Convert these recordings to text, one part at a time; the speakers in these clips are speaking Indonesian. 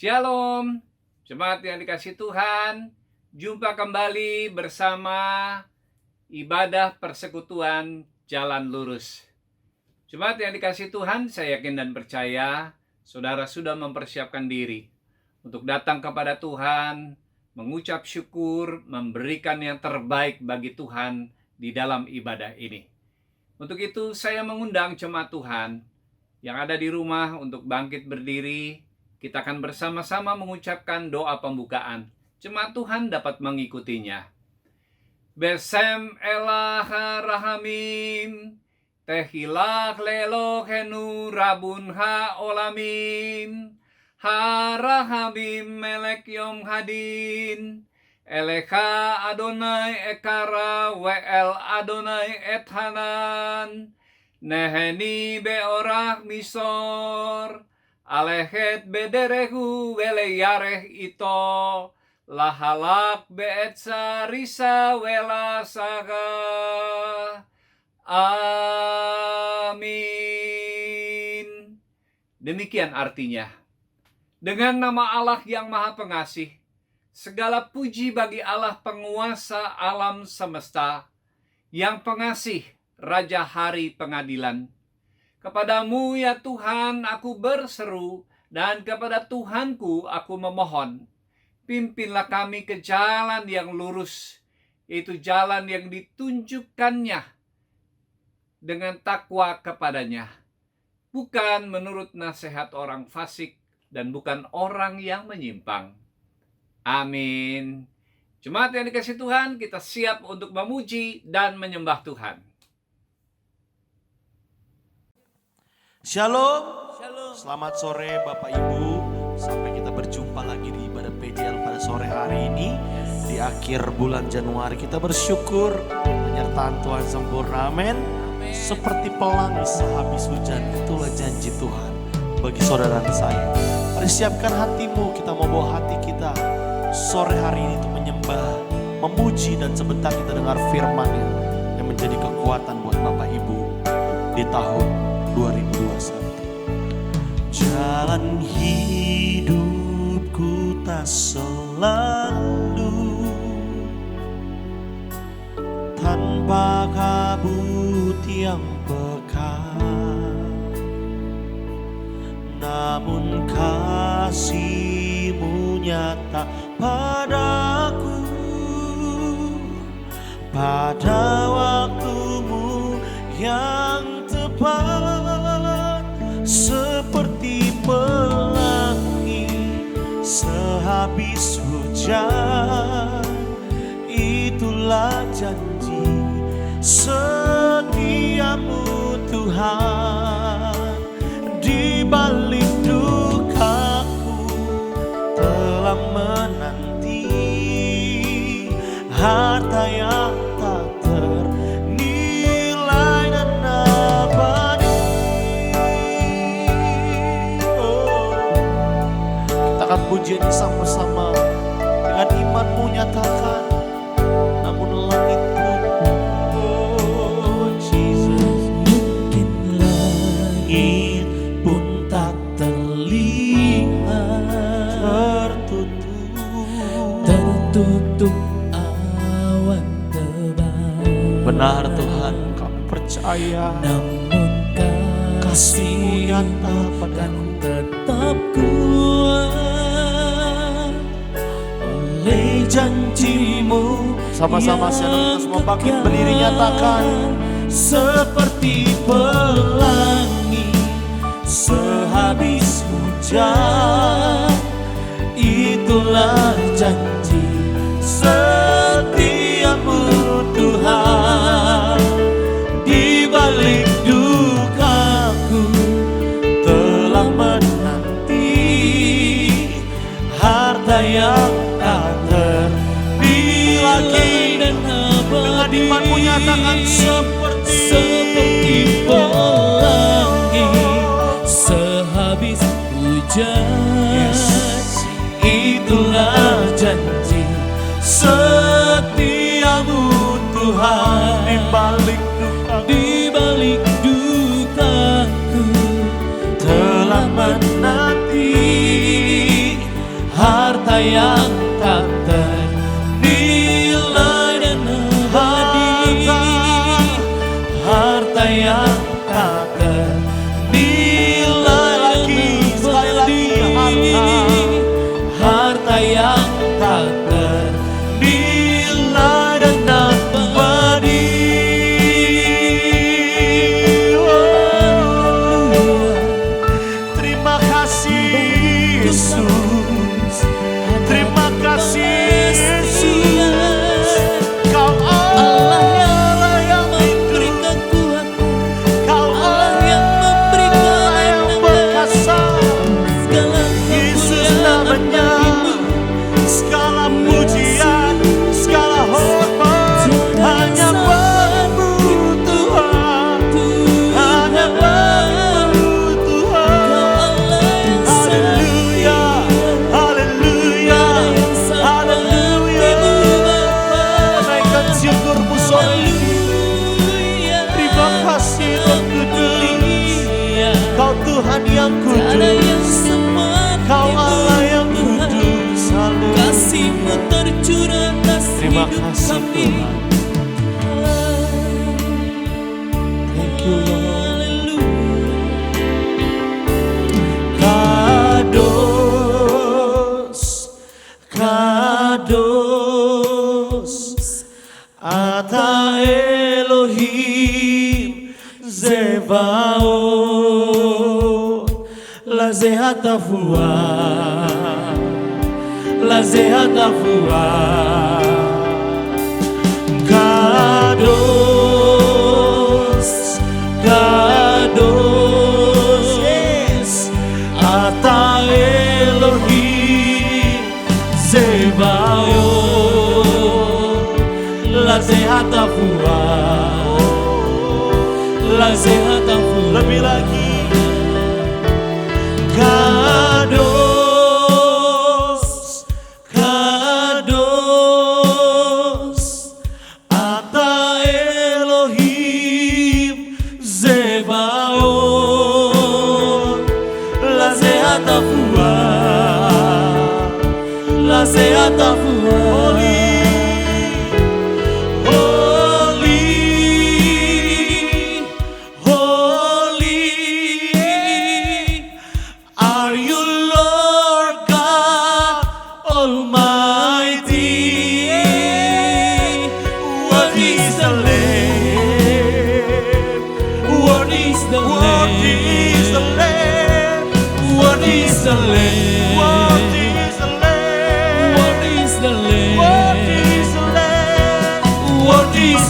Shalom, jemaat yang dikasihi Tuhan. Jumpa kembali bersama ibadah persekutuan Jalan Lurus. Jemaat yang dikasihi Tuhan, saya yakin dan percaya saudara sudah mempersiapkan diri untuk datang kepada Tuhan, mengucap syukur, memberikan yang terbaik bagi Tuhan di dalam ibadah ini. Untuk itu saya mengundang jemaat Tuhan yang ada di rumah untuk bangkit berdiri. Kita akan bersama-sama mengucapkan doa pembukaan. Jemaat Tuhan dapat mengikutinya. Besem elah rahamim, tehilach lelohenu rabun haolamim, harahamim melek yom hadin, elecha Adonai ekara we'el Adonai ethanan, neheni beorach misor, Alehet bederehu weleyareh ito, lahalak beetsa risa welasaga. Amin. Demikian artinya. Dengan nama Allah yang Maha Pengasih, segala puji bagi Allah penguasa alam semesta, yang pengasih, Raja Hari Pengadilan. Kepadamu ya Tuhan aku berseru, dan kepada Tuhanku aku memohon. Pimpinlah kami ke jalan yang lurus, yaitu jalan yang ditunjukkannya dengan takwa kepadanya. Bukan menurut nasihat orang fasik dan bukan orang yang menyimpang. Amin. Jemaat yang dikasihi Tuhan, kita siap untuk memuji dan menyembah Tuhan. Shalom. Selamat sore Bapak Ibu. Sampai kita berjumpa lagi di ibadah PJL pada sore hari ini. Di akhir bulan Januari kita bersyukur penyertaan Tuhan sempurna. Amin. Seperti pelangi sehabis hujan, itulah janji Tuhan bagi saudara dan saya. Mari siapkan hatimu, kita mau bawa hati kita sore hari ini untuk menyembah, memuji, dan sebentar kita dengar firman-Nya yang menjadi kekuatan buat Bapak Ibu di tahun 2021. Jalan hidupku tak selalu tanpa kabut yang pekat, namun kasih-Mu nyata padaku pada waktu-Mu yang tepat. Seperti pelangi sehabis hujan, itulah janji setia-Mu Tuhan. Di balik dukaku telah menanti harta yang tak ternilai dan abadi. Pujian sama-sama dengan imanmu nyatakan, namun langit pun, oh Jesus, mungkin langit pun tak terlihat, tertutup awan tebal. Benar Tuhan, kami percaya, namun kasih-Mu nyata padaku tetap kuat. Oleh janji-Mu, sama-sama kita semua bangkit berdiri nyatakan. Seperti pelangi sehabis hujan, itulah janji setia-Mu Tuhan. Di balik dukaku telah menanti harta yang tak ternilai dan abadi. Dengan iman-Mu nyatakan seperti pelangi sehabis hujan, itulah janji setia-Mu Tuhan. Di balik dukaku telah menanti Tuhan yang Tiada yang kudus, seperti Kau Allah yang Tuhan. kudus. Haleluya. Kasih-Mu tercurah atas Terima hidup kasih kami. Tuhan. Thank you Lord. Kados, Ata Elohim Zebaot, La Zehatavua, La Zehatavua. Kados, Kados, yes, Ata Elohim Zebaot, La Zehatavua, La Zehatavua. Lebih lagi. Kados, Kados, Ata Elohim Zebaot, La Zehatavua, La Zehatavua.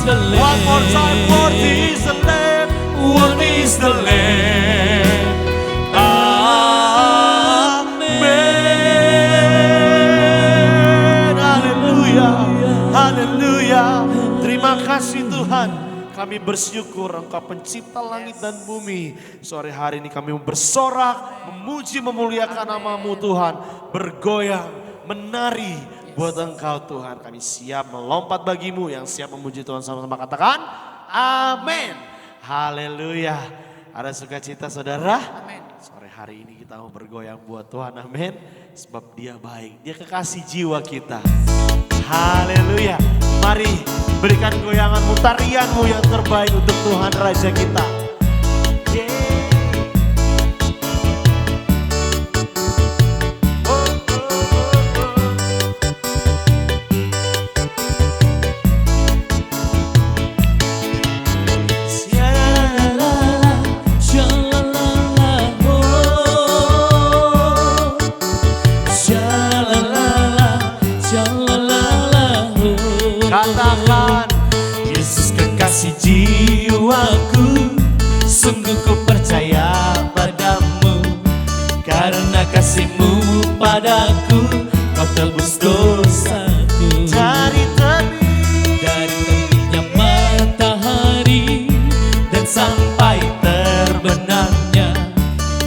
One more time, worthy is the Lamb, worthy is the Lamb. Amen. Haleluya, haleluya. Terima kasih Tuhan. Kami bersyukur Engkau pencipta langit dan bumi. Sore hari ini kami bersorak, memuji, memuliakan nama-Mu Tuhan. Bergoyang, menari buat Engkau Tuhan. Kami siap melompat bagimu. Yang siap memuji Tuhan sama-sama katakan amin. Haleluya. Ada sukacita saudara? Amin. Sore hari ini kita mau bergoyang buat Tuhan, amin. Sebab Dia baik, Dia kekasih jiwa kita. Haleluya. Mari berikan goyanganmu, tarianmu yang terbaik untuk Tuhan Raja kita. Katakan, Yesus kekasih jiwaku, sungguh ku percaya padamu. Karena kasih-Mu padaku, Kau tebus dosaku. Dari terbitnya matahari dan sampai terbenamnya,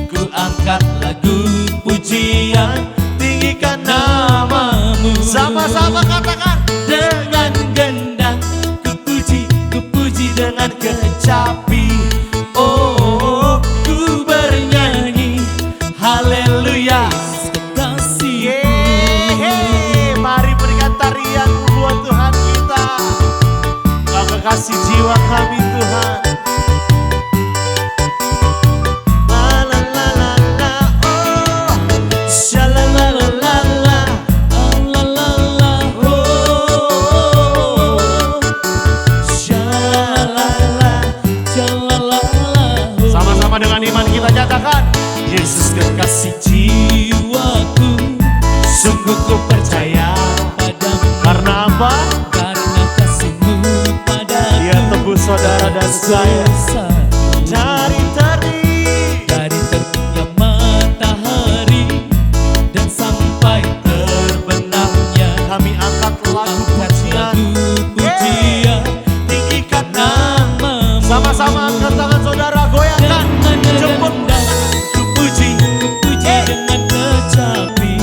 ku angkat lagu pujian, tinggikan nama-Mu. Sama-sama katakan. Dengan gendang ku puji dengan kecapi. Oh, ku bernyanyi haleluya. Mari berikan tarian buat Tuhan kita. Kau kekasih jiwa kami Tuhan. Dengan iman kita nyatakan, Yesus kekasih jiwaku, sungguh ku percaya padamu. Karena apa? Karena kasih-Mu padaku, Dia tebus saudara dan saya. Dari terbitnya matahari dan sampai terbenamnya, kami angkat lagu pujian, tinggikan nama-Mu. Sama-sama angkat tangan saudara, goyangkan. Jemput ku puji dengan kecapi.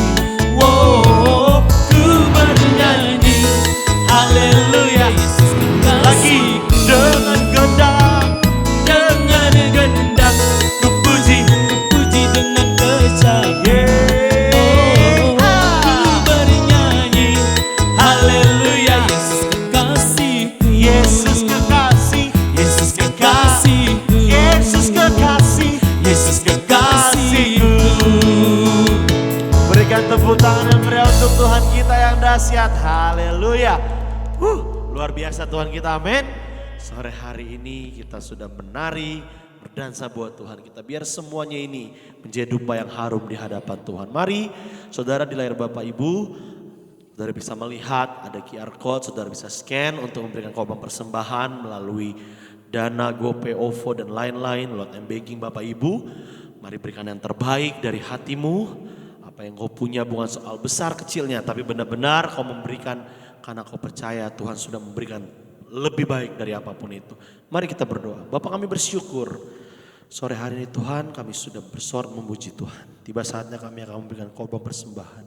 Wow, ku bernyanyi haleluya. Lagi dengan gendang Berikan tepuk tangan yang meriah untuk Tuhan kita yang dahsyat. Haleluya. Luar biasa Tuhan kita, amin. Sore hari ini kita sudah menari, berdansa buat Tuhan kita. Biar semuanya ini menjadi dupa yang harum di hadapan Tuhan. Mari saudara di layar Bapak Ibu, saudara bisa melihat ada QR Code, saudara bisa scan untuk memberikan korban persembahan melalui Dana, GoPay, OVO dan lain-lain, lewat M-Banking Bapak Ibu. Mari berikan yang terbaik dari hatimu. Apa yang kau punya bukan soal besar kecilnya, tapi benar-benar kau memberikan karena kau percaya Tuhan sudah memberikan lebih baik dari apapun itu. Mari kita berdoa. Bapak, kami bersyukur sore hari ini Tuhan kami sudah bersorak memuji Tuhan. Tiba saatnya kami akan memberikan korban persembahan.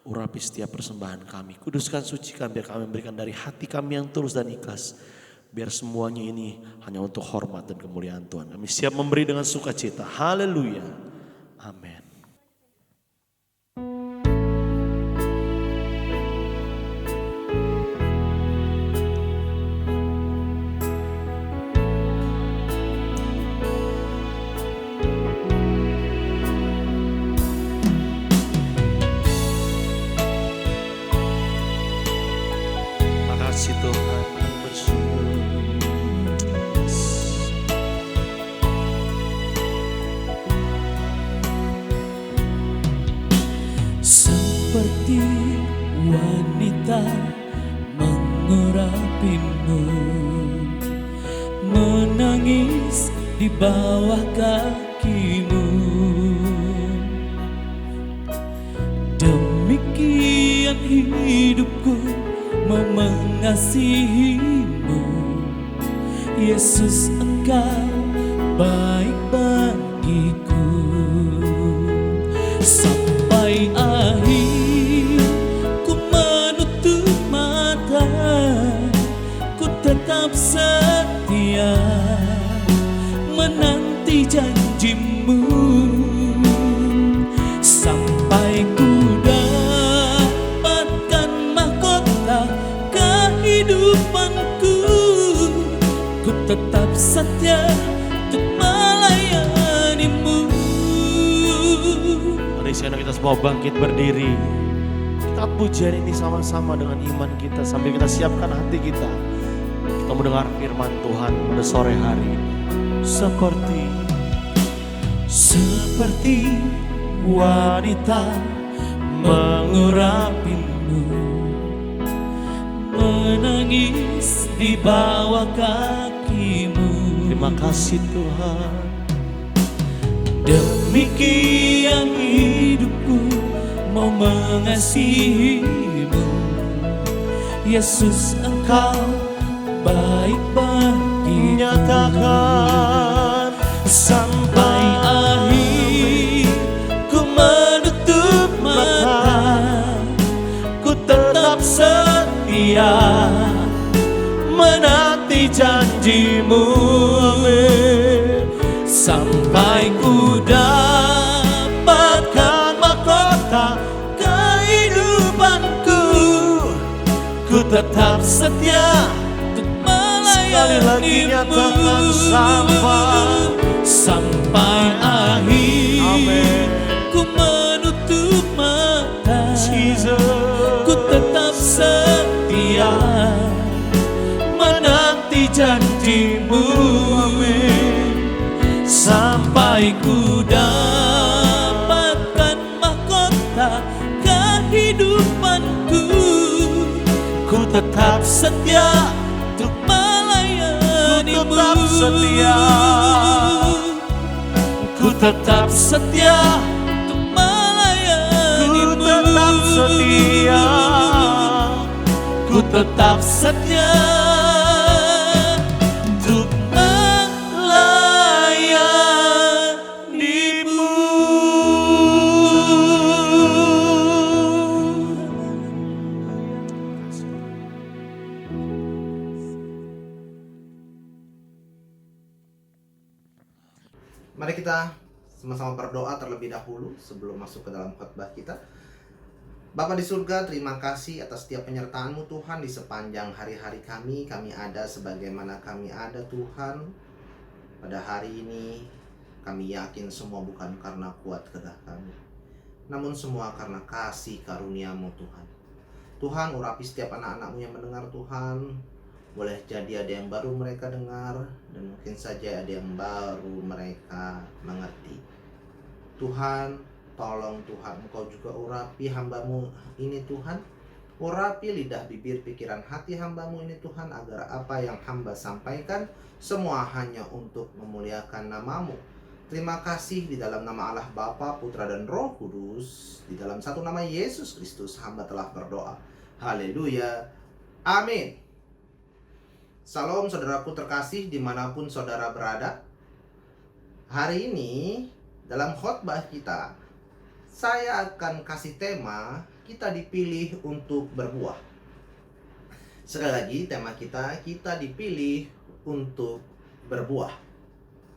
Urapi setiap persembahan kami. Kuduskan, sucikan biar kami memberikan dari hati kami yang tulus dan ikhlas. Biar semuanya ini hanya untuk hormat dan kemuliaan Tuhan. Kami siap memberi dengan sukacita. Haleluya. Amin. Makasih Tuhan, kami bersyukur. Seperti wanita mengurapimu, menangis di bawah kakimu. Demikian hidupku mau mengasihimu. Yesus, Engkau baik bagiku. Sampai akhir ku menutup mata, ku tetap setia menanti janjimu. Sampai ku dapatkan mahkota kehidupanku, ku tetap setia untuk melayanimu. Mari sekarang kita semua bangkit berdiri. Kita pujian ini sama-sama dengan iman kita sambil kita siapkan hati kita. Kita mendengar firman Tuhan pada sore hari ini. Seperti wanita mengurapimu, menangis di bawah kakimu. Terima kasih Tuhan. Demikian hidupku mau mengasihimu. Yesus, Engkau baik bagiku. Nyatakan Sampai akhir ku menutup mata, ku tetap setia menanti janjimu. Sampai ku dapatkan mahkota kehidupanku, ku tetap setia untuk sekali lagi nyatakan melayanimu. Sampai akhir Amen. ku menutup mata, Jesus. ku tetap setia menanti janjimu. Sampai ku dapatkan mahkota kehidupanku, ku tetap setia untuk melayanimu. Ku tetap setia. Ku tetap setia untuk melayanimu. Ku tetap setia. Ku tetap setia untuk melayanimu. Mari kita sama-sama berdoa terlebih dahulu sebelum masuk ke dalam khotbah kita. Bapa di surga, terima kasih atas setiap penyertaan-Mu Tuhan di sepanjang hari-hari kami. Kami ada sebagaimana kami ada Tuhan. Pada hari ini kami yakin semua bukan karena kuat kehendak kami, namun semua karena kasih karunia-Mu Tuhan. Tuhan, urapi setiap anak-anak-Mu yang mendengar Tuhan. Boleh jadi ada yang baru mereka dengar, dan mungkin saja ada yang baru mereka mengerti. Tuhan, tolong Tuhan, Engkau juga urapi hamba-Mu ini Tuhan. Urapi lidah, bibir, pikiran, hati hamba-Mu ini Tuhan, agar apa yang hamba sampaikan semua hanya untuk memuliakan nama-Mu. Terima kasih di dalam nama Allah Bapa, Putra, dan Roh Kudus. Di dalam satu nama Yesus Kristus hamba telah berdoa. Haleluya. Amin. Salam saudaraku terkasih dimanapun saudara berada. Hari ini dalam khotbah kita, saya akan kasih tema kita dipilih untuk berbuah. Sekali lagi tema kita dipilih untuk berbuah.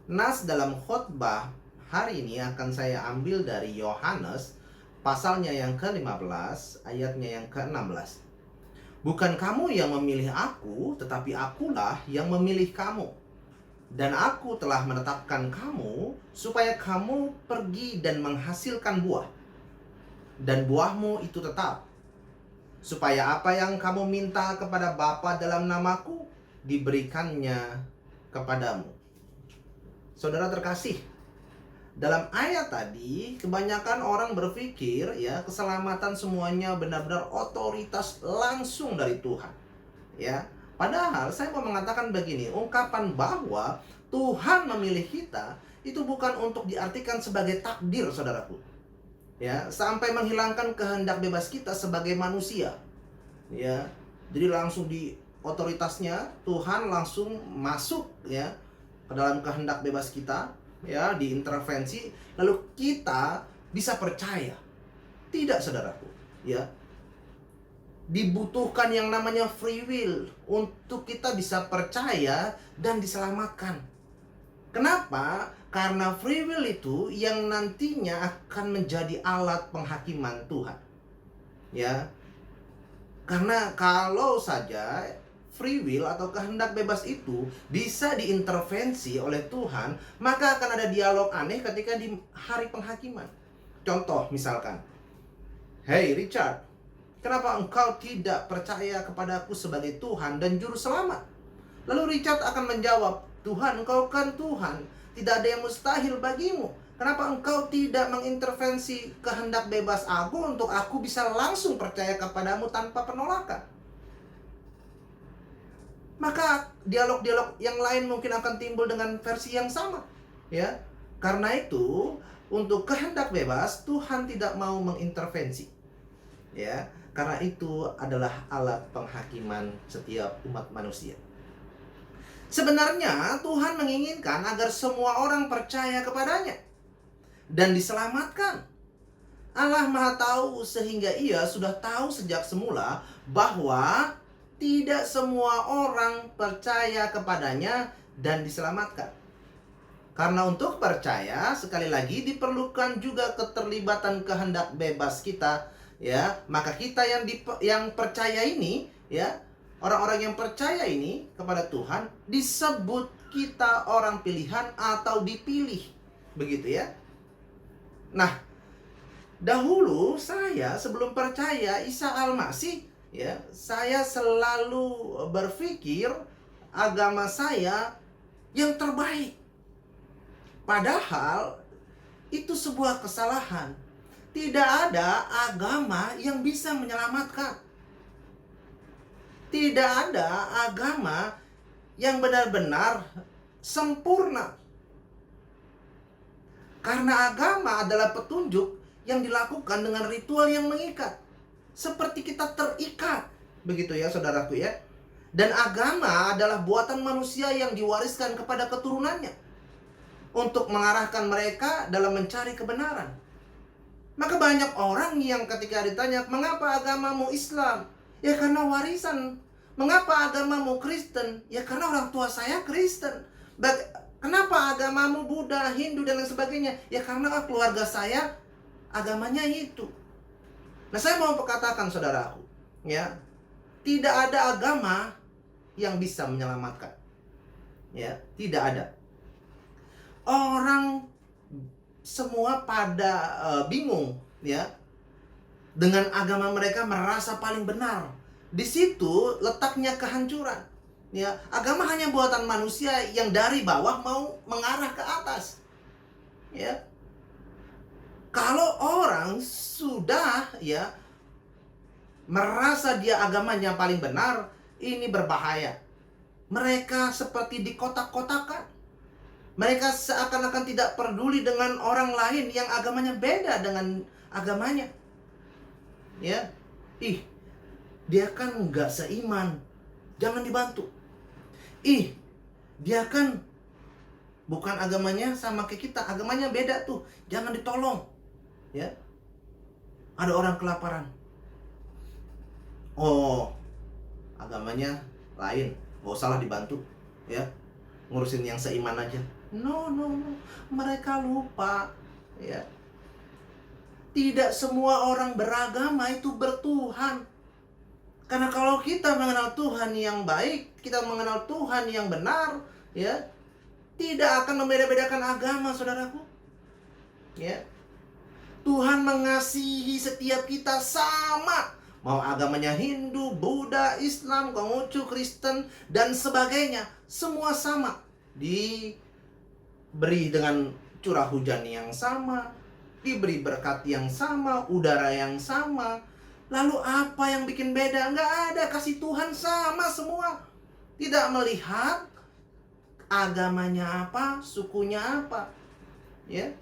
Nas dalam khotbah hari ini akan saya ambil dari Yohanes pasalnya yang ke-15 ayatnya yang ke-16. Bukan kamu yang memilih aku, tetapi akulah yang memilih kamu. Dan aku telah menetapkan kamu supaya kamu pergi dan menghasilkan buah. Dan buahmu itu tetap, supaya apa yang kamu minta kepada Bapa dalam namaku diberikannya kepadamu. Saudara terkasih, dalam ayat tadi kebanyakan orang berpikir ya keselamatan semuanya benar-benar otoritas langsung dari Tuhan. Ya, padahal saya mau mengatakan begini, ungkapan bahwa Tuhan memilih kita itu bukan untuk diartikan sebagai takdir, saudaraku. Ya, sampai menghilangkan kehendak bebas kita sebagai manusia. Ya, jadi langsung di otoritasnya Tuhan langsung masuk ya ke dalam kehendak bebas kita, ya, diintervensi, lalu kita bisa percaya. Tidak, saudaraku, ya. Dibutuhkan yang namanya free will untuk kita bisa percaya dan diselamatkan. Kenapa? Karena free will itu yang nantinya akan menjadi alat penghakiman Tuhan. Ya. Karena kalau saja free will atau kehendak bebas itu bisa diintervensi oleh Tuhan, maka akan ada dialog aneh ketika di hari penghakiman. Contoh misalkan, "Hey Richard, kenapa engkau tidak percaya kepadaku sebagai Tuhan dan Juru Selamat?" Lalu Richard akan menjawab, "Tuhan, engkau kan Tuhan, tidak ada yang mustahil bagimu. Kenapa engkau tidak mengintervensi kehendak bebas aku untuk aku bisa langsung percaya kepadamu tanpa penolakan?" Maka dialog-dialog yang lain mungkin akan timbul dengan versi yang sama, ya. Karena itu, untuk kehendak bebas Tuhan tidak mau mengintervensi. Ya, karena itu adalah alat penghakiman setiap umat manusia. Sebenarnya Tuhan menginginkan agar semua orang percaya kepadanya dan diselamatkan. Allah Maha Tahu sehingga Ia sudah tahu sejak semula bahwa tidak semua orang percaya kepadanya dan diselamatkan. Karena untuk percaya, sekali lagi diperlukan juga keterlibatan kehendak bebas kita, ya. Maka kita yang percaya ini, ya, orang-orang yang percaya ini kepada Tuhan disebut kita orang pilihan atau dipilih. Begitu ya. Nah, dahulu saya sebelum percaya Isa Al-Masih, ya, saya selalu berpikir agama saya yang terbaik. Padahal itu sebuah kesalahan. Tidak ada agama yang bisa menyelamatkan. Tidak ada agama yang benar-benar sempurna. Karena agama adalah petunjuk yang dilakukan dengan ritual yang mengikat. Seperti kita terikat. Begitu ya, saudaraku ya. Dan agama adalah buatan manusia yang diwariskan kepada keturunannya untuk mengarahkan mereka dalam mencari kebenaran. Maka banyak orang yang ketika ditanya, "Mengapa agamamu Islam?" Ya karena warisan. "Mengapa agamamu Kristen?" Ya karena orang tua saya Kristen. "Kenapa agamamu Buddha, Hindu dan lain sebagainya?" Ya karena keluarga saya agamanya itu. Nah, saya mau katakan saudaraku, ya, tidak ada agama yang bisa menyelamatkan. Ya, tidak ada. Orang semua pada bingung, ya, dengan agama mereka merasa paling benar. Di situ letaknya kehancuran. Ya, agama hanya buatan manusia yang dari bawah mau mengarah ke atas. Ya. Kalau orang sudah ya merasa dia agamanya paling benar, ini berbahaya. Mereka seperti dikotak-kotakan. Mereka seakan-akan tidak peduli dengan orang lain yang agamanya beda dengan agamanya. Ya, dia kan nggak seiman, jangan dibantu. Dia kan bukan agamanya sama kayak kita, agamanya beda tuh, jangan ditolong. Ya, ada orang kelaparan. Oh, agamanya lain, nggak usahlah dibantu. Ya, ngurusin yang seiman aja. No, mereka lupa. Ya, tidak semua orang beragama itu bertuhan. Karena kalau kita mengenal Tuhan yang baik, kita mengenal Tuhan yang benar, ya, tidak akan membeda-bedakan agama, saudaraku. Ya, Tuhan mengasihi setiap kita sama. Mau agamanya Hindu, Buddha, Islam, Konghucu, Kristen, dan sebagainya, semua sama. Diberi dengan curah hujan yang sama, diberi berkat yang sama, udara yang sama. Lalu apa yang bikin beda? Nggak ada, kasih Tuhan sama semua. Tidak melihat agamanya apa, sukunya apa. Ya.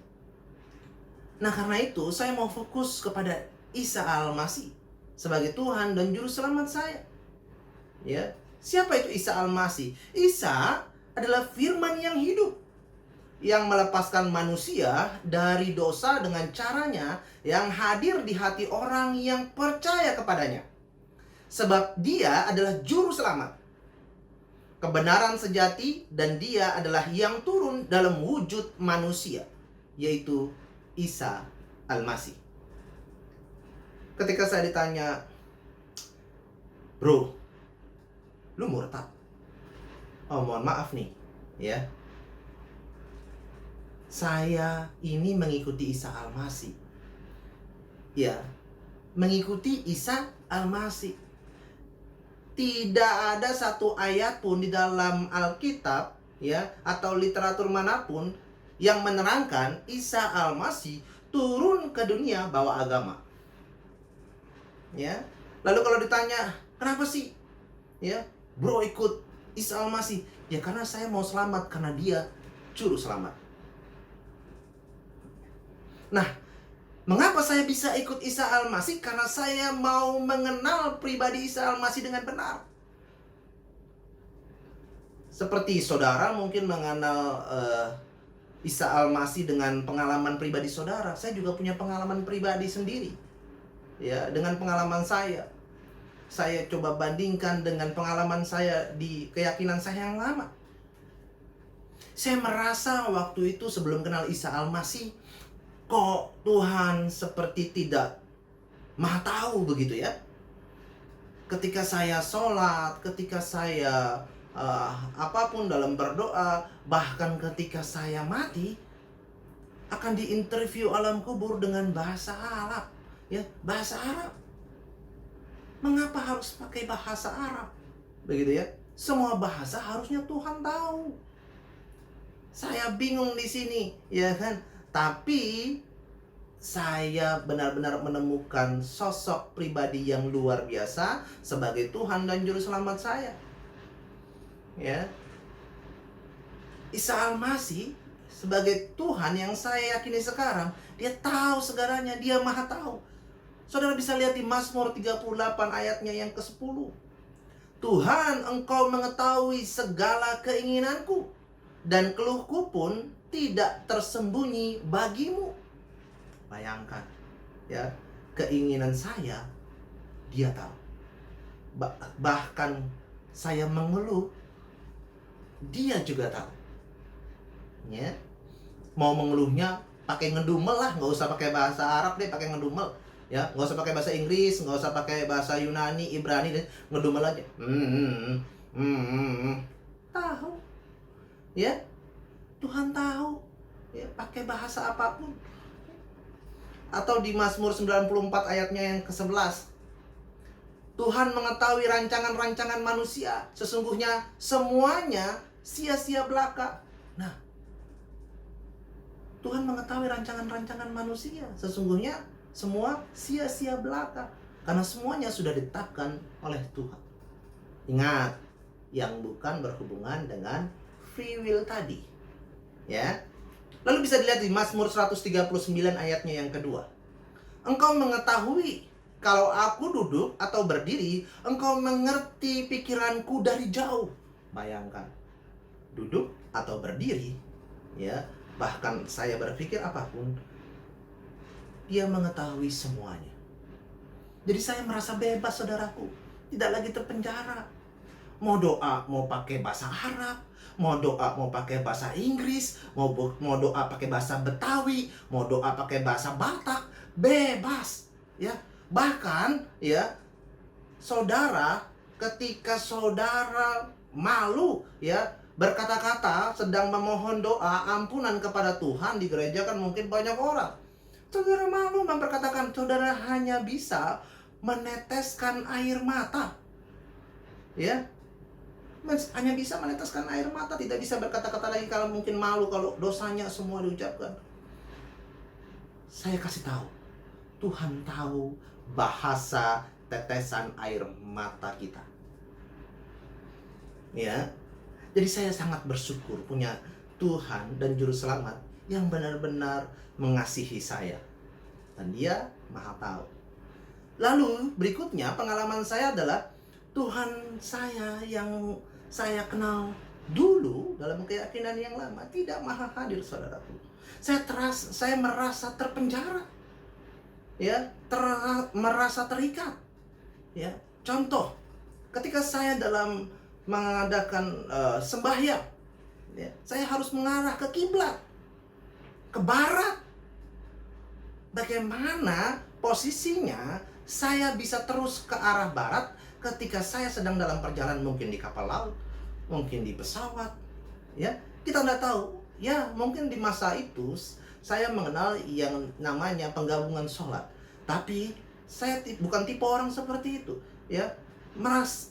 Nah, karena itu saya mau fokus kepada Isa Al-Masih sebagai Tuhan dan Juru Selamat saya. Ya. Siapa itu Isa Al-Masih? Isa adalah firman yang hidup, yang melepaskan manusia dari dosa dengan caranya yang hadir di hati orang yang percaya kepadanya. Sebab dia adalah Juru Selamat, kebenaran sejati, dan dia adalah yang turun dalam wujud manusia, yaitu Isa Al-Masih. Ketika saya ditanya, "Bro, lu murtad?" Oh, mohon maaf nih, ya. Saya ini mengikuti Isa Al-Masih. Ya, mengikuti Isa Al-Masih. Tidak ada satu ayat pun di dalam Alkitab, ya, atau literatur manapun yang menerangkan Isa Al-Masih turun ke dunia bawa agama. Ya. Lalu kalau ditanya, "Kenapa sih, ya, bro ikut Isa Al-Masih?" Ya, karena saya mau selamat, karena dia juru selamat. Nah, mengapa saya bisa ikut Isa Al-Masih? Karena saya mau mengenal pribadi Isa Al-Masih dengan benar. Seperti saudara mungkin mengenal Isa Al-Masih dengan pengalaman pribadi saudara. Saya juga punya pengalaman pribadi sendiri. Ya, dengan pengalaman saya coba bandingkan dengan pengalaman saya di keyakinan saya yang lama. Saya merasa waktu itu sebelum kenal Isa Al-Masih, kok Tuhan seperti tidak maha tahu begitu ya. Ketika saya sholat, ketika saya apapun dalam berdoa, bahkan ketika saya mati, akan diinterview alam kubur dengan bahasa Arab. Ya, bahasa Arab. Mengapa harus pakai bahasa Arab? Begitu ya. Semua bahasa harusnya Tuhan tahu. Saya bingung di sini, ya kan? Tapi saya benar-benar menemukan sosok pribadi yang luar biasa sebagai Tuhan dan Juru Selamat saya. Ya. Isa Al-Masih sebagai Tuhan yang saya yakini sekarang, dia tahu segalanya, dia maha tahu. Saudara bisa lihat di Mazmur 38 ayatnya yang ke-10. Tuhan, engkau mengetahui segala keinginanku, dan keluhku pun tidak tersembunyi bagimu. Bayangkan, ya, keinginan saya, dia tahu. Bahkan saya mengeluh, dia juga tahu. Ya, mau mengeluhnya pakai ngedumel lah, nggak usah pakai bahasa Arab deh, pakai ngedumel. Ya, nggak usah pakai bahasa Inggris, nggak usah pakai bahasa Yunani, Ibrani, deh, ngedumel aja. Tahu, ya, Tuhan tahu, ya, pakai bahasa apapun. Atau di Mazmur 94 ayatnya yang ke-11. Tuhan mengetahui rancangan-rancangan manusia, sesungguhnya semuanya sia-sia belaka. Nah, Tuhan mengetahui rancangan-rancangan manusia, sesungguhnya semua sia-sia belaka, karena semuanya sudah ditetapkan oleh Tuhan. Ingat, yang bukan berhubungan dengan free will tadi. Ya. Lalu bisa dilihat di Mazmur 139 ayatnya yang kedua. Engkau mengetahui kalau aku duduk atau berdiri, engkau mengerti pikiranku dari jauh. Bayangkan, duduk atau berdiri, ya, bahkan saya berpikir apapun, dia mengetahui semuanya. Jadi saya merasa bebas, saudaraku, tidak lagi terpenjara. Mau doa, mau pakai bahasa Arab, mau doa, mau pakai bahasa Inggris, mau doa pakai bahasa Betawi, mau doa pakai bahasa Batak, bebas, ya. Bahkan, ya, saudara, ketika saudara malu, ya, berkata-kata sedang memohon doa ampunan kepada Tuhan di gereja, kan mungkin banyak orang. Saudara malu memperkatakan, saudara hanya bisa meneteskan air mata, ya, hanya bisa meneteskan air mata, tidak bisa berkata-kata lagi kalau mungkin malu, kalau dosanya semua diucapkan. Saya kasih tahu, Tuhan tahu bahasa tetesan air mata kita. Ya. Jadi saya sangat bersyukur punya Tuhan dan juru selamat yang benar-benar mengasihi saya. Dan dia Maha tahu. Lalu berikutnya pengalaman saya adalah Tuhan saya yang saya kenal dulu dalam keyakinan yang lama tidak maha hadir, saudaraku. Saya merasa terpenjara, ya, merasa terikat, ya. Contoh, ketika saya dalam mengadakan sembahyang, ya, saya harus mengarah ke kiblat, ke barat. Bagaimana posisinya saya bisa terus ke arah barat ketika saya sedang dalam perjalanan, mungkin di kapal laut, mungkin di pesawat, ya, kita nggak tahu. Ya, mungkin di masa itu saya mengenal yang namanya penggabungan sholat, tapi saya bukan tipe orang seperti itu, ya.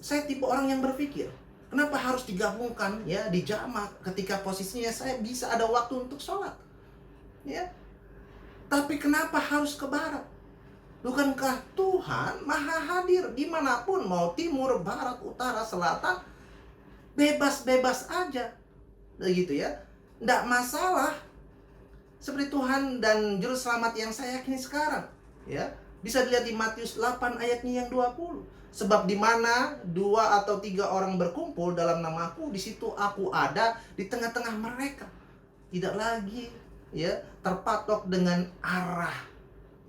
Saya tipe orang yang berpikir, kenapa harus digabungkan, ya, di jamak ketika posisinya saya bisa ada waktu untuk sholat, ya. Tapi kenapa harus ke barat? Bukankah Tuhan maha hadir dimanapun, mau timur, barat, utara, selatan, bebas-bebas aja, begitu ya, nggak masalah. Seperti Tuhan dan Juru Selamat yang saya yakini sekarang, ya, bisa dilihat di Matius 8 ayatnya yang 20. Sebab di mana 2 atau 3 orang berkumpul dalam namaku, di situ aku ada di tengah-tengah mereka. Tidak lagi, ya, terpatok dengan arah,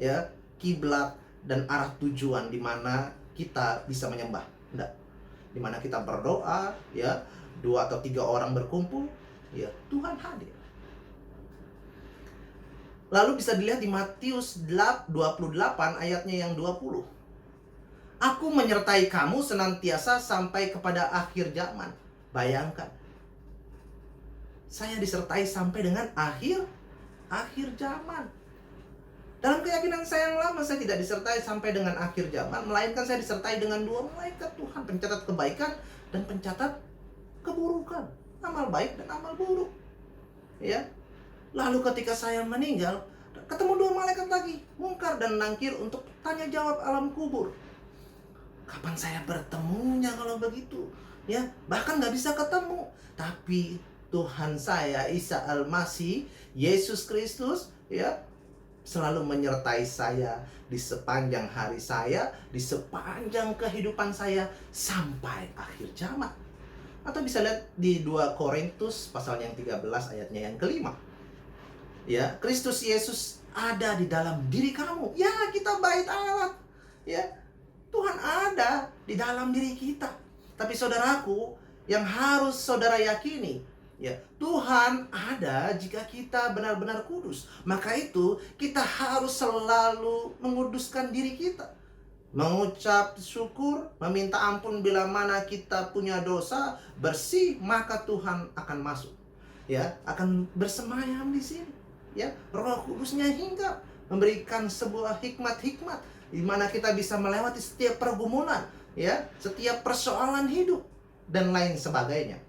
ya, kiblat dan arah tujuan di mana kita bisa menyembah. Enggak. Di mana kita berdoa, ya, 2 atau 3 orang berkumpul, ya, Tuhan hadir. Lalu bisa dilihat di Matius 28 ayatnya yang 20. Aku menyertai kamu senantiasa sampai kepada akhir zaman. Bayangkan, saya disertai sampai dengan akhir zaman. Dalam keyakinan saya yang lama, saya tidak disertai sampai dengan akhir zaman, melainkan saya disertai dengan 2 malaikat Tuhan, pencatat kebaikan dan pencatat keburukan, amal baik dan amal buruk, ya. Lalu ketika saya meninggal, ketemu 2 malaikat lagi, Mungkar dan Nangkir, untuk tanya jawab alam kubur. Kapan saya bertemunya kalau begitu? Ya, bahkan nggak bisa ketemu. Tapi Tuhan saya, Isa Al-Masih, Yesus Kristus, ya, selalu menyertai saya di sepanjang hari saya, di sepanjang kehidupan saya sampai akhir zaman. Atau bisa lihat di 2 Korintus pasal yang 13 ayatnya yang kelima. Ya, Kristus Yesus ada di dalam diri kamu. Ya, kita bait Allah. Ya, Tuhan ada di dalam diri kita. Tapi saudaraku, yang harus saudara yakini, ya, Tuhan ada jika kita benar-benar kudus. Maka itu kita harus selalu menguduskan diri kita, mengucap syukur, meminta ampun bila mana kita punya dosa, bersih, maka Tuhan akan masuk, ya, akan bersemayam di sini, ya. Roh Kudusnya hinggap, memberikan sebuah hikmat-hikmat di mana kita bisa melewati setiap pergumulan, ya, setiap persoalan hidup dan lain sebagainya.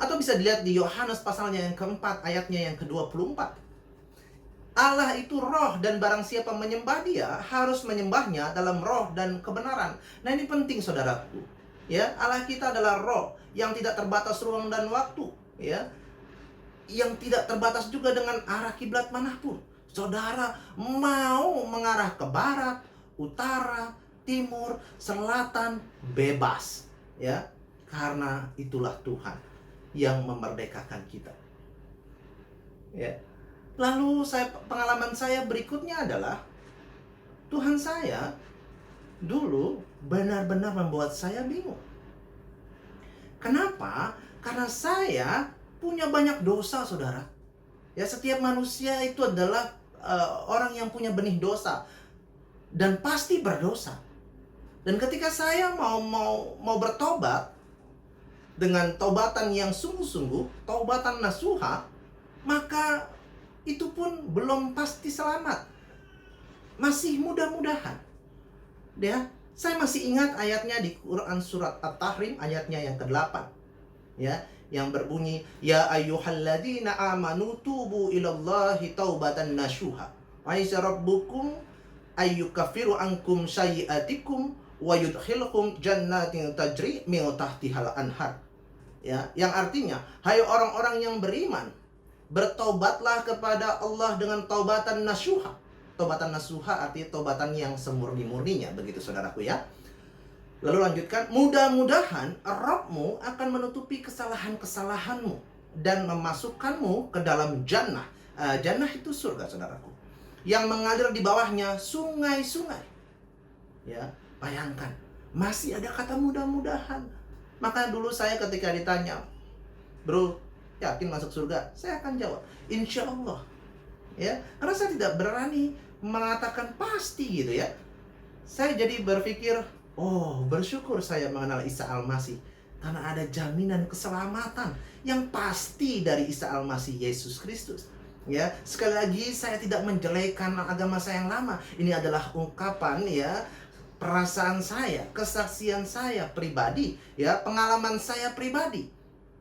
Atau bisa dilihat di Yohanes pasalnya yang keempat, ayatnya yang ke-24. Allah itu roh, dan barang siapa menyembah dia harus menyembahnya dalam roh dan kebenaran. Nah, ini penting saudaraku. Ya, Allah kita adalah roh yang tidak terbatas ruang dan waktu, ya. Yang tidak terbatas juga dengan arah kiblat manapun. Saudara mau mengarah ke barat, utara, timur, selatan, bebas, ya. Karena itulah Tuhan yang memerdekakan kita. Ya. Lalu pengalaman saya berikutnya adalah Tuhan saya dulu benar-benar membuat saya bingung. Kenapa? Karena saya punya banyak dosa, saudara. Ya, setiap manusia itu adalah orang yang punya benih dosa dan pasti berdosa. Dan ketika saya mau bertobat dengan taubatan yang sungguh-sungguh, taubatan nasuha, maka itu pun belum pasti selamat. Masih mudah-mudahan. Ya, saya masih ingat ayatnya di Quran surat At-Tahrim ayatnya yang ke-8. Ya, yang berbunyi, ya ayyuhalladzina amanu tubu ilallahi taubatan nasuha. Aisa rabbukum ayyukaffiru ankum sayyi'atikum wa yudkhilkum jannatin tajri min tahtihal anhar. Ya, yang artinya, hai orang-orang yang beriman, bertobatlah kepada Allah dengan taubatan nasuha. Taubatan nasuha artinya taubatan yang semurni-murninya, begitu saudaraku ya. Lalu lanjutkan, mudah-mudahan Rabbmu akan menutupi kesalahan-kesalahanmu dan memasukkanmu ke dalam jannah. Jannah itu surga, saudaraku, yang mengalir di bawahnya sungai-sungai. Ya, bayangkan, masih ada kata mudah-mudahan. Maka dulu saya ketika ditanya, bro, yakin masuk surga? Saya akan jawab, insya Allah. Ya, karena saya tidak berani mengatakan pasti gitu ya. Saya jadi berpikir, oh, bersyukur saya mengenal Isa Al-Masih, karena ada jaminan keselamatan yang pasti dari Isa Al-Masih Yesus Kristus. Ya, sekali lagi saya tidak menjelekan agama saya yang lama. Ini adalah ungkapan ya, perasaan saya, kesaksian saya pribadi, ya, pengalaman saya pribadi.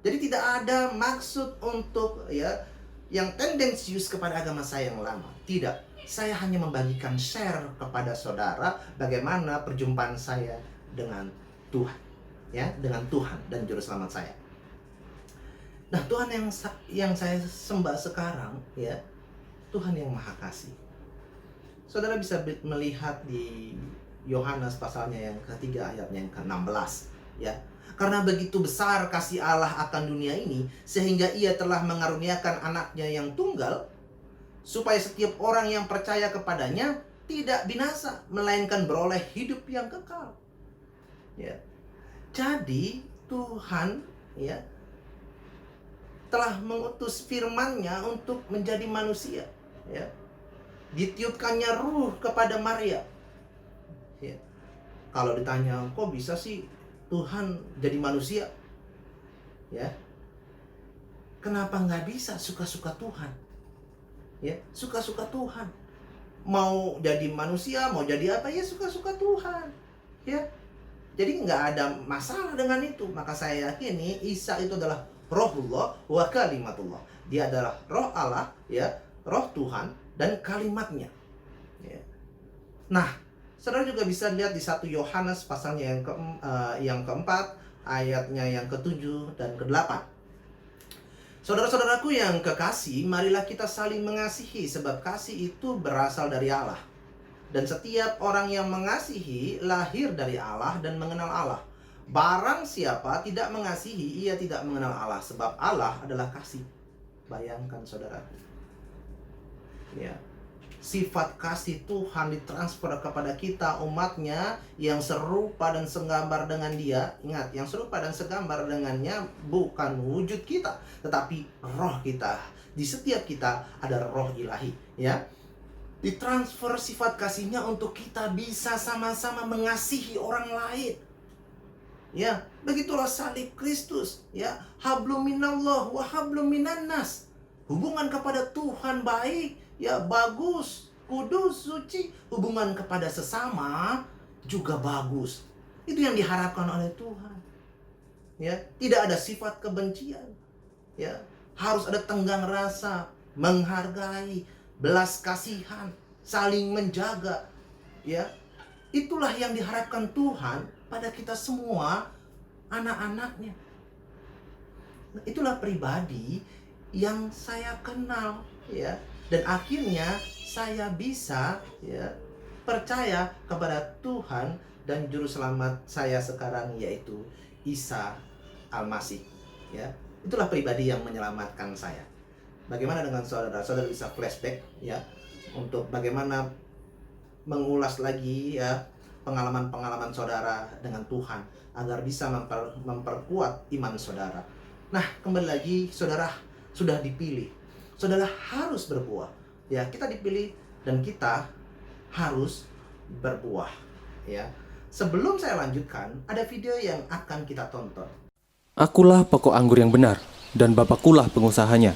Jadi tidak ada maksud untuk ya yang tendensius kepada agama saya yang lama. Tidak. Saya hanya membagikan share kepada saudara bagaimana perjumpaan saya dengan Tuhan, ya, dengan Tuhan dan juru selamat saya. Nah, Tuhan yang saya sembah sekarang, ya, Tuhan yang Maha Kasih. Saudara bisa melihat di Yohanes pasalnya yang ketiga ayatnya yang ke-16, ya. Karena begitu besar kasih Allah akan dunia ini, sehingga ia telah mengaruniakan anaknya yang tunggal, supaya setiap orang yang percaya kepadanya tidak binasa, melainkan beroleh hidup yang kekal. Ya. Jadi Tuhan ya telah mengutus firman-Nya untuk menjadi manusia. Ya. Ditiupkannya ruh kepada Maria. Ya. Kalau ditanya, kok bisa sih Tuhan jadi manusia? Ya, kenapa nggak bisa suka-suka Tuhan? Ya, suka-suka Tuhan. Mau jadi manusia, mau jadi apa, ya suka-suka Tuhan. Ya, jadi nggak ada masalah dengan itu. Maka saya yakini Isa itu adalah Rohullah wa kalimatullah. Dia adalah Roh Allah, ya, Roh Tuhan dan kalimatnya. Ya. Nah, saudara juga bisa lihat di 1 Yohanes pasalnya yang keempat, ayatnya yang ke-7 dan ke-8. Saudara-saudaraku yang kekasih, marilah kita saling mengasihi, sebab kasih itu berasal dari Allah. Dan setiap orang yang mengasihi lahir dari Allah dan mengenal Allah. Barang siapa tidak mengasihi, ia tidak mengenal Allah, sebab Allah adalah kasih. Bayangkan saudaraku. Ya. Sifat kasih Tuhan ditransfer kepada kita umatnya yang serupa dan segambar dengan Dia. Ingat, yang serupa dan segambar dengannya bukan wujud kita, tetapi roh kita. Di setiap kita ada roh ilahi, ya. Ditransfer sifat kasihnya untuk kita bisa sama-sama mengasihi orang lain. Ya, begitulah salib Kristus, ya. Hablum minallah wa hablum minannas. Hubungan kepada Tuhan baik, ya, bagus, kudus, suci. Hubungan kepada sesama juga bagus. Itu yang diharapkan oleh Tuhan. Ya, tidak ada sifat kebencian. Ya, harus ada tenggang rasa, menghargai, belas kasihan, saling menjaga. Ya, itulah yang diharapkan Tuhan pada kita semua, anak-anaknya. Nah, itulah pribadi yang saya kenal, ya. Dan akhirnya saya bisa, ya, percaya kepada Tuhan dan juru selamat saya sekarang, yaitu Isa Al-Masih, ya. Itulah pribadi yang menyelamatkan saya. Bagaimana dengan saudara? Saudara bisa flashback, ya, untuk bagaimana mengulas lagi, ya, pengalaman-pengalaman saudara dengan Tuhan agar bisa memperkuat iman saudara. Nah, kembali lagi, saudara sudah dipilih. Saudara harus berbuah. Ya, kita dipilih dan kita harus berbuah, ya. Sebelum saya lanjutkan, ada video yang akan kita tonton. Akulah pokok anggur yang benar, dan Bapakkulah pengusahanya.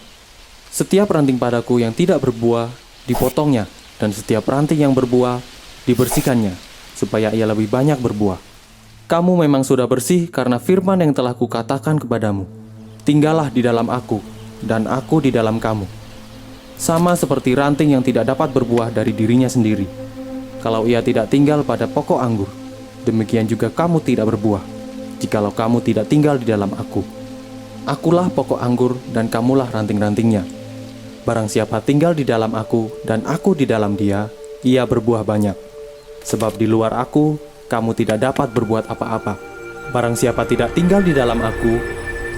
Setiap ranting padaku yang tidak berbuah, dipotongnya, dan setiap ranting yang berbuah, dibersihkannya, supaya ia lebih banyak berbuah. Kamu memang sudah bersih karena firman yang telah kukatakan kepadamu. Tinggallah di dalam aku, dan aku di dalam kamu. Sama seperti ranting yang tidak dapat berbuah dari dirinya sendiri. Kalau ia tidak tinggal pada pokok anggur, demikian juga kamu tidak berbuah, jikalau kamu tidak tinggal di dalam aku. Akulah pokok anggur dan kamulah ranting-rantingnya. Barang siapa tinggal di dalam aku dan aku di dalam dia, ia berbuah banyak. Sebab di luar aku, kamu tidak dapat berbuat apa-apa. Barang siapa tidak tinggal di dalam aku,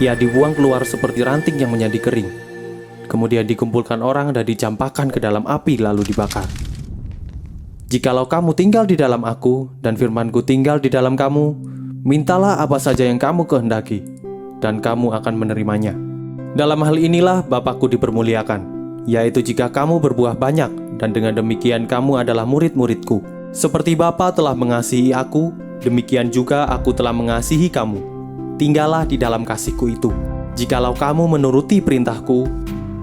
ia dibuang keluar seperti ranting yang menjadi kering. Kemudian dikumpulkan orang dan dicampakkan ke dalam api lalu dibakar. Jikalau kamu tinggal di dalam aku dan firmanku tinggal di dalam kamu, mintalah apa saja yang kamu kehendaki, dan kamu akan menerimanya. Dalam hal inilah Bapakku dipermuliakan, yaitu jika kamu berbuah banyak, dan dengan demikian kamu adalah murid-muridku. Seperti Bapa telah mengasihi aku, demikian juga aku telah mengasihi kamu. Tinggallah di dalam kasihku itu. Jikalau kamu menuruti perintahku,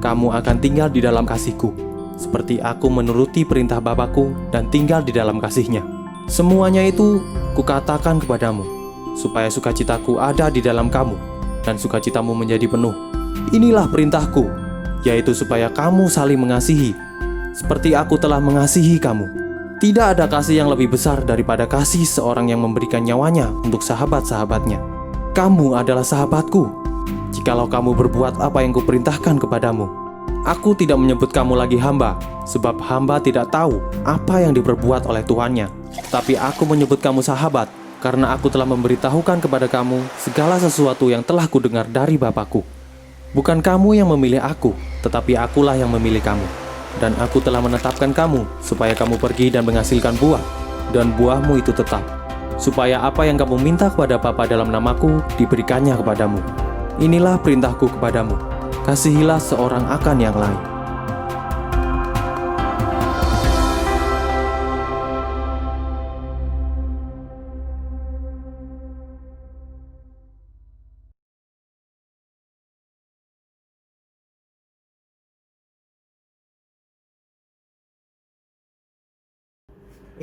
kamu akan tinggal di dalam kasihku, seperti aku menuruti perintah Bapakku dan tinggal di dalam kasihnya. Semuanya itu kukatakan kepadamu, supaya sukacitaku ada di dalam kamu, dan sukacitamu menjadi penuh. Inilah perintahku, yaitu supaya kamu saling mengasihi, seperti aku telah mengasihi kamu. Tidak ada kasih yang lebih besar daripada kasih seorang yang memberikan nyawanya untuk sahabat-sahabatnya. Kamu adalah sahabatku, jikalau kamu berbuat apa yang kuperintahkan kepadamu. Aku tidak menyebut kamu lagi hamba, sebab hamba tidak tahu apa yang diperbuat oleh tuannya. Tapi aku menyebut kamu sahabat, karena aku telah memberitahukan kepada kamu segala sesuatu yang telah kudengar dari Bapakku. Bukan kamu yang memilih aku, tetapi akulah yang memilih kamu. Dan aku telah menetapkan kamu, supaya kamu pergi dan menghasilkan buah, dan buahmu itu tetap. Supaya apa yang kamu minta kepada Bapa dalam namaku, diberikannya kepadamu. Inilah perintahku kepadamu, kasihilah seorang akan yang lain.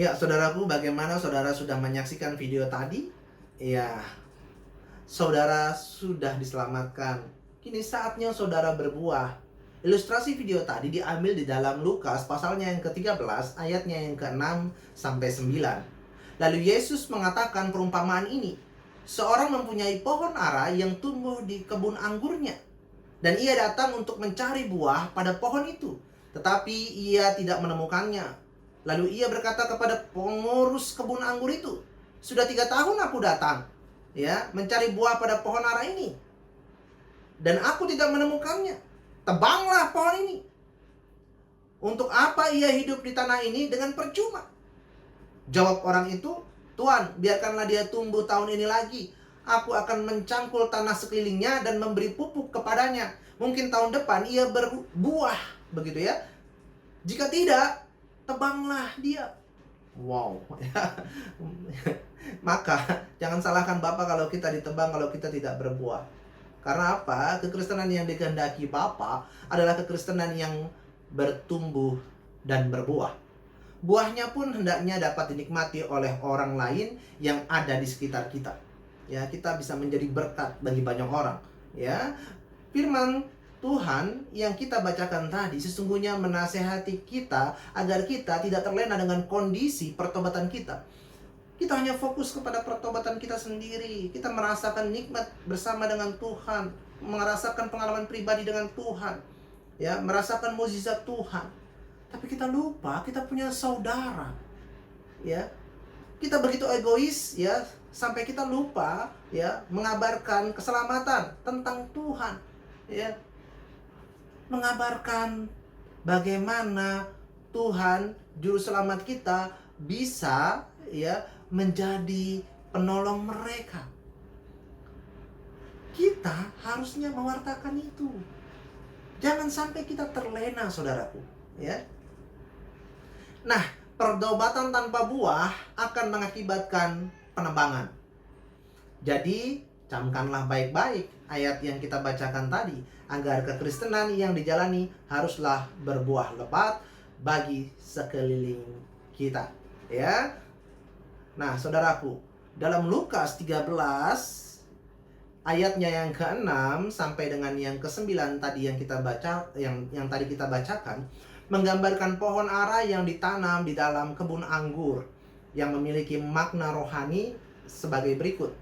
Ya, saudaraku, bagaimana saudara sudah menyaksikan video tadi? Ya, saudara sudah diselamatkan. Kini saatnya saudara berbuah. Ilustrasi video tadi diambil di dalam Lukas pasalnya yang ke-13 ayatnya yang ke-6 sampai 9. Lalu Yesus mengatakan perumpamaan ini. Seorang mempunyai pohon ara yang tumbuh di kebun anggurnya. Dan ia datang untuk mencari buah pada pohon itu. Tetapi ia tidak menemukannya. Lalu ia berkata kepada pengurus kebun anggur itu, "Sudah 3 tahun aku datang, ya, mencari buah pada pohon ara ini, dan aku tidak menemukannya. Tebanglah pohon ini. Untuk apa ia hidup di tanah ini dengan percuma?" Jawab orang itu, "Tuan, biarkanlah dia tumbuh tahun ini lagi. Aku akan mencangkul tanah sekelilingnya dan memberi pupuk kepadanya. Mungkin tahun depan ia berbuah." Begitu ya. Jika tidak, tebanglah dia. Wow. Maka jangan salahkan Bapa kalau kita ditebang, kalau kita tidak berbuah. Karena apa? Kekristenan yang dikehendaki Bapa adalah kekristenan yang bertumbuh dan berbuah. Buahnya pun hendaknya dapat dinikmati oleh orang lain yang ada di sekitar kita. Ya, kita bisa menjadi berkat bagi banyak orang. Ya, firman Tuhan yang kita bacakan tadi sesungguhnya menasehati kita agar kita tidak terlena dengan kondisi pertobatan kita. Kita hanya fokus kepada pertobatan kita sendiri. Kita merasakan nikmat bersama dengan Tuhan, merasakan pengalaman pribadi dengan Tuhan, ya, merasakan mukjizat Tuhan. Tapi kita lupa kita punya saudara, ya. Kita begitu egois, ya, sampai kita lupa, ya, mengabarkan keselamatan tentang Tuhan, ya, mengabarkan bagaimana Tuhan juru selamat kita bisa, ya, menjadi penolong mereka. Kita harusnya mewartakan itu. Jangan sampai kita terlena, saudaraku, ya. Nah, pertobatan tanpa buah akan mengakibatkan penebangan. Jadi, camkanlah baik-baik ayat yang kita bacakan tadi, agar kekristenan yang dijalani haruslah berbuah lebat bagi sekeliling kita, ya. Nah, saudaraku, dalam Lukas 13 ayatnya yang ke-6 sampai dengan yang ke-9 tadi yang kita baca, yang tadi kita bacakan, menggambarkan pohon ara yang ditanam di dalam kebun anggur yang memiliki makna rohani sebagai berikut.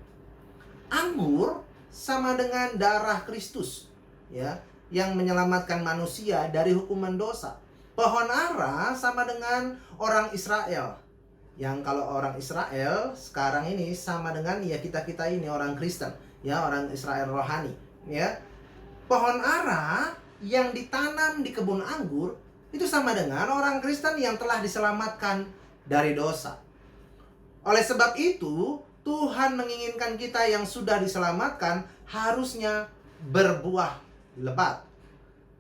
Anggur sama dengan darah Kristus, ya, yang menyelamatkan manusia dari hukuman dosa. Pohon ara sama dengan orang Israel, yang kalau orang Israel sekarang ini sama dengan ya kita ini orang Kristen, ya, orang Israel rohani, ya. Pohon ara yang ditanam di kebun anggur itu sama dengan orang Kristen yang telah diselamatkan dari dosa. Oleh sebab itu, Tuhan menginginkan kita yang sudah diselamatkan harusnya berbuah lebat.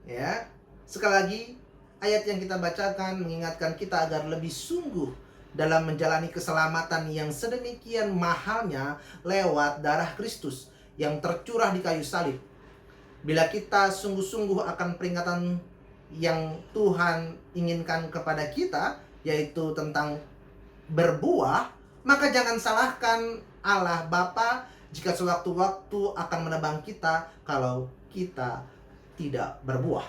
Ya. Sekali lagi, ayat yang kita bacakan mengingatkan kita agar lebih sungguh dalam menjalani keselamatan yang sedemikian mahalnya lewat darah Kristus yang tercurah di kayu salib. Bila kita sungguh-sungguh akan peringatan yang Tuhan inginkan kepada kita, yaitu tentang berbuah, maka jangan salahkan Allah Bapa jika sewaktu-waktu akan menebang kita kalau kita tidak berbuah.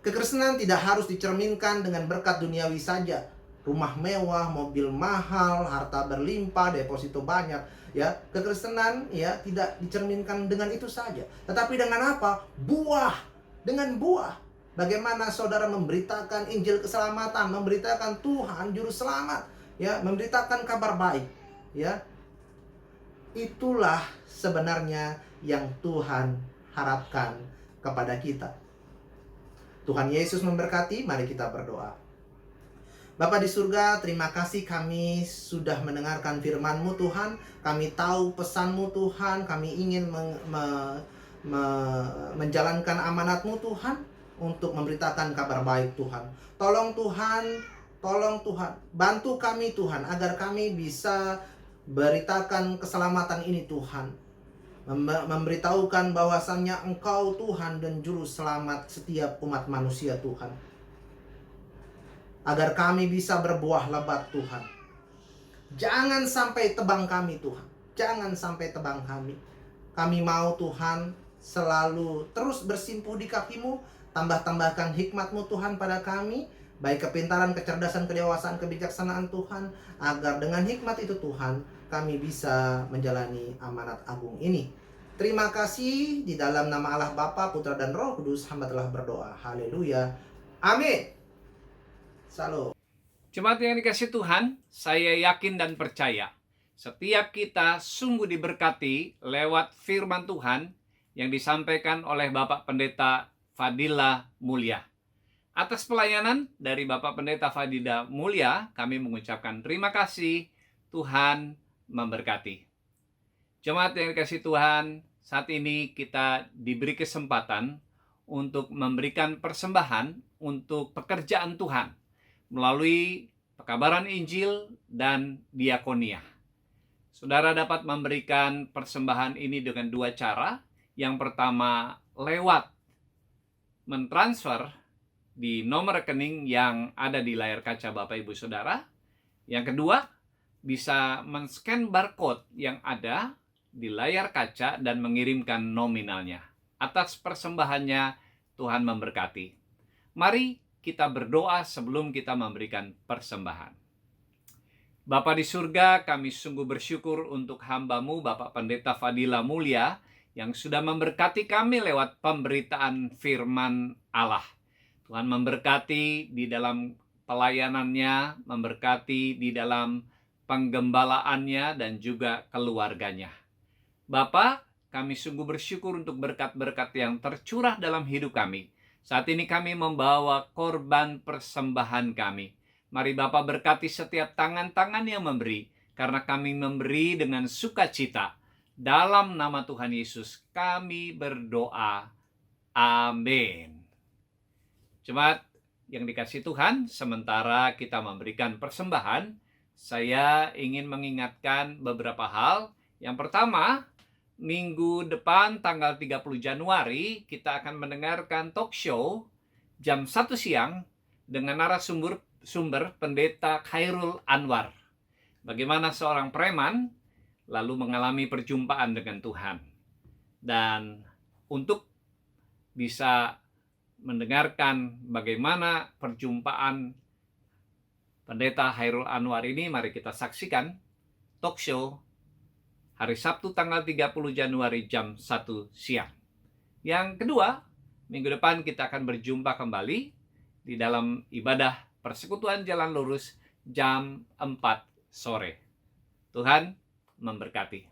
Kekristenan tidak harus dicerminkan dengan berkat duniawi saja, rumah mewah, mobil mahal, harta berlimpah, deposito banyak, ya. Kekristenan, ya, tidak dicerminkan dengan itu saja, tetapi dengan apa? Buah. Dengan buah. Bagaimana saudara memberitakan Injil keselamatan, memberitakan Tuhan juru selamat, ya, memberitakan kabar baik, ya. Itulah sebenarnya yang Tuhan harapkan kepada kita. Tuhan Yesus memberkati. Mari kita berdoa. Bapa di surga, terima kasih kami sudah mendengarkan firman-Mu Tuhan. Kami tahu pesan-Mu Tuhan. Kami ingin menjalankan amanat-Mu Tuhan untuk memberitakan kabar baik Tuhan. Tolong Tuhan, bantu kami Tuhan agar kami bisa beritakan keselamatan ini Tuhan. Memberitahukan bahwasannya Engkau Tuhan dan Juru Selamat setiap umat manusia Tuhan. Agar kami bisa berbuah lebat Tuhan. Jangan sampai tebang kami Tuhan. Jangan sampai tebang kami. Kami mau Tuhan selalu terus bersimpuh di kaki-Mu. Tambah-tambahkan hikmat-Mu Tuhan pada kami. Baik kepintaran, kecerdasan, kedewasaan, kebijaksanaan Tuhan. Agar dengan hikmat itu Tuhan, kami bisa menjalani amanat agung ini. Terima kasih, di dalam nama Allah Bapa, Putra dan Roh Kudus hamba telah berdoa. Haleluya. Amin. Salam. Jemaat yang dikasih Tuhan, saya yakin dan percaya setiap kita sungguh diberkati lewat firman Tuhan yang disampaikan oleh Bapak Pendeta Fadila Mulya. Atas pelayanan dari Bapak Pendeta Fadila Mulya, kami mengucapkan terima kasih. Tuhan memberkati. Jemaat yang dikasih Tuhan, saat ini kita diberi kesempatan untuk memberikan persembahan untuk pekerjaan Tuhan melalui pekabaran Injil dan diakonia. Saudara dapat memberikan persembahan ini dengan dua cara. Yang pertama, lewat mentransfer di nomor rekening yang ada di layar kaca Bapak Ibu Saudara. Yang kedua, bisa men-scan barcode yang ada di layar kaca dan mengirimkan nominalnya. Atas persembahannya, Tuhan memberkati. Mari kita berdoa sebelum kita memberikan persembahan. Bapa di surga, kami sungguh bersyukur untuk hamba-Mu, Bapak Pendeta Fadila Mulia, yang sudah memberkati kami lewat pemberitaan firman Allah. Tuhan memberkati di dalam pelayanannya, memberkati di dalam penggembalaannya, dan juga keluarganya. Bapa, kami sungguh bersyukur untuk berkat-berkat yang tercurah dalam hidup kami. Saat ini kami membawa korban persembahan kami. Mari Bapa berkati setiap tangan-tangan yang memberi, karena kami memberi dengan sukacita. Dalam nama Tuhan Yesus kami berdoa. Amin. Jemaat yang dikasihi Tuhan, sementara kita memberikan persembahan, saya ingin mengingatkan beberapa hal. Yang pertama, minggu depan tanggal 30 Januari kita akan mendengarkan talk show jam 1 siang dengan narasumber Pendeta Khairul Anwar. Bagaimana seorang preman lalu mengalami perjumpaan dengan Tuhan. Dan untuk bisa mendengarkan bagaimana perjumpaan Pendeta Khairul Anwar ini, mari kita saksikan talk show hari Sabtu tanggal 30 Januari jam 1 siang. Yang kedua, minggu depan kita akan berjumpa kembali di dalam ibadah Persekutuan Jalan Lurus jam 4 sore. Tuhan memberkati.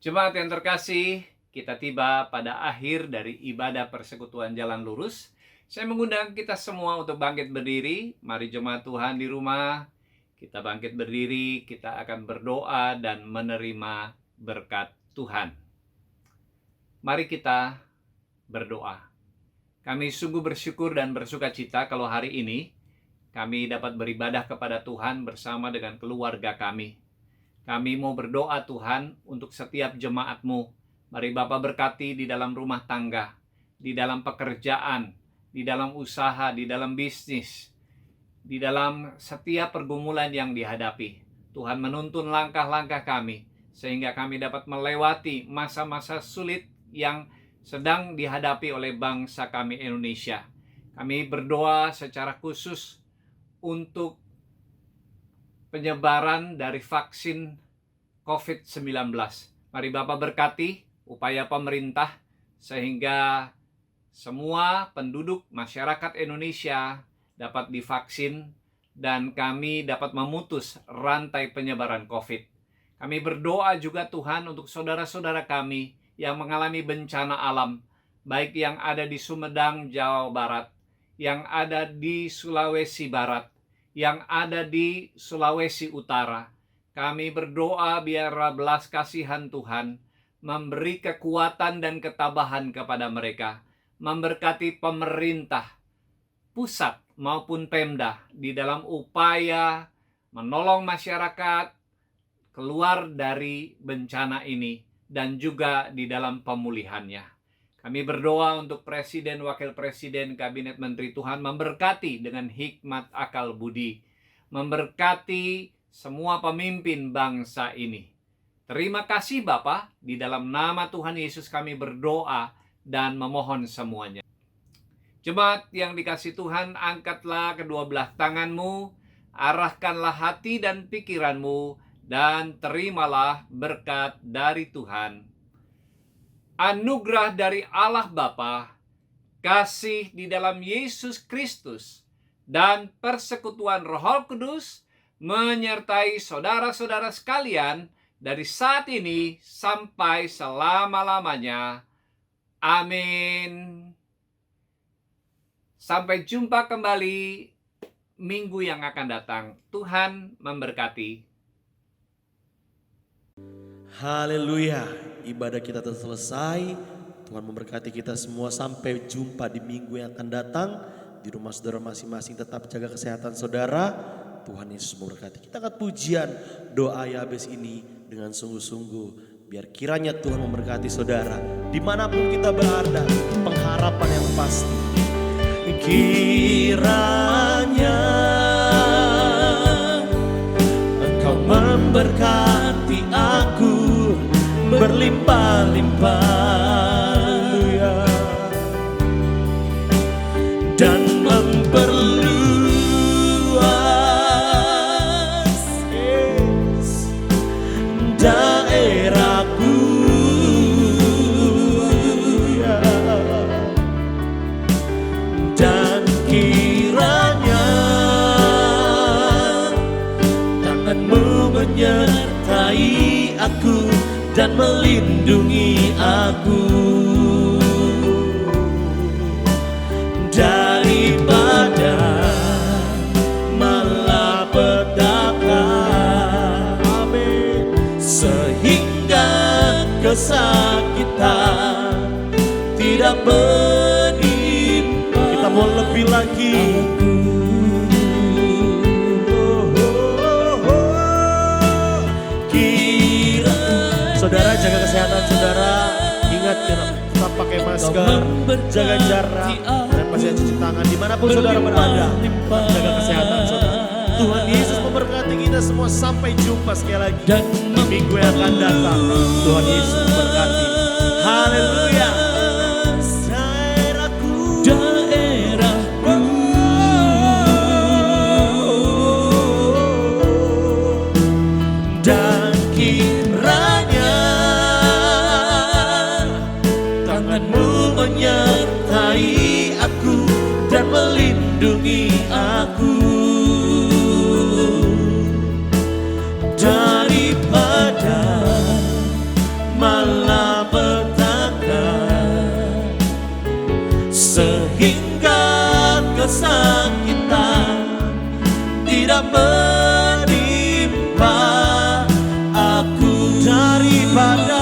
Jemaat yang terkasih, kita tiba pada akhir dari ibadah Persekutuan Jalan Lurus. Saya mengundang kita semua untuk bangkit berdiri. Mari jemaat Tuhan di rumah, kita bangkit berdiri, kita akan berdoa dan menerima berkat Tuhan. Mari kita berdoa. Kami sungguh bersyukur dan bersukacita kalau hari ini kami dapat beribadah kepada Tuhan bersama dengan keluarga kami. Kami mau berdoa Tuhan untuk setiap jemaat-Mu. Mari Bapa berkati di dalam rumah tangga, di dalam pekerjaan, di dalam usaha, di dalam bisnis, di dalam setiap pergumulan yang dihadapi. Tuhan menuntun langkah-langkah kami, sehingga kami dapat melewati masa-masa sulit yang sedang dihadapi oleh bangsa kami Indonesia. Kami berdoa secara khusus untuk penyebaran dari vaksin COVID-19. Mari Bapak berkati upaya pemerintah, sehingga semua penduduk masyarakat Indonesia dapat divaksin, dan kami dapat memutus rantai penyebaran COVID. Kami berdoa juga Tuhan untuk saudara-saudara kami yang mengalami bencana alam, baik yang ada di Sumedang, Jawa Barat, yang ada di Sulawesi Barat, yang ada di Sulawesi Utara. Kami berdoa biarlah belas kasihan Tuhan memberi kekuatan dan ketabahan kepada mereka, memberkati pemerintah pusat maupun Pemda di dalam upaya menolong masyarakat keluar dari bencana ini dan juga di dalam pemulihannya. Kami berdoa untuk Presiden, Wakil Presiden, Kabinet Menteri. Tuhan memberkati dengan hikmat akal budi, memberkati semua pemimpin bangsa ini. Terima kasih Bapa, di dalam nama Tuhan Yesus kami berdoa dan memohon semuanya. Jemaat yang dikasihi Tuhan, angkatlah kedua belah tanganmu, arahkanlah hati dan pikiranmu, dan terimalah berkat dari Tuhan. Anugerah dari Allah Bapa, kasih di dalam Yesus Kristus, dan persekutuan Roh Kudus menyertai saudara-saudara sekalian dari saat ini sampai selama-lamanya. Amin. Sampai jumpa kembali minggu yang akan datang. Tuhan memberkati. Haleluya, ibadah kita telah selesai. Tuhan memberkati kita semua, sampai jumpa di minggu yang akan datang. Di rumah saudara masing-masing tetap jaga kesehatan saudara. Tuhan Yesus memberkati. Kita angkat pujian doa Yabes ini dengan sungguh-sungguh. Biar kiranya Tuhan memberkati saudara dimanapun kita berada. Pengharapan yang pasti. kiranya Engkau memberkati aku berlimpah-limpah dan memperluas daerahku dan kiranya tanganmu menyertai aku dan melindungi aku daripada malapetaka, amin, sehingga kesakitan tidak menimpa. Kita mau lebih lagi. Saudara, jaga kesehatan saudara. Ingat tetap pakai masker, jaga jarak, dan pasti cuci tangan dimanapun saudara berada. Jaga kesehatan saudara. Tuhan Yesus memberkati kita semua. Sampai jumpa sekali lagi di minggu yang akan datang. Tuhan Yesus memberkati. Haleluya. Dan kiranya tanganmu menyertai aku dan melindungi aku daripada malapetaka, sehingga kesakitan tidak menimpa aku daripada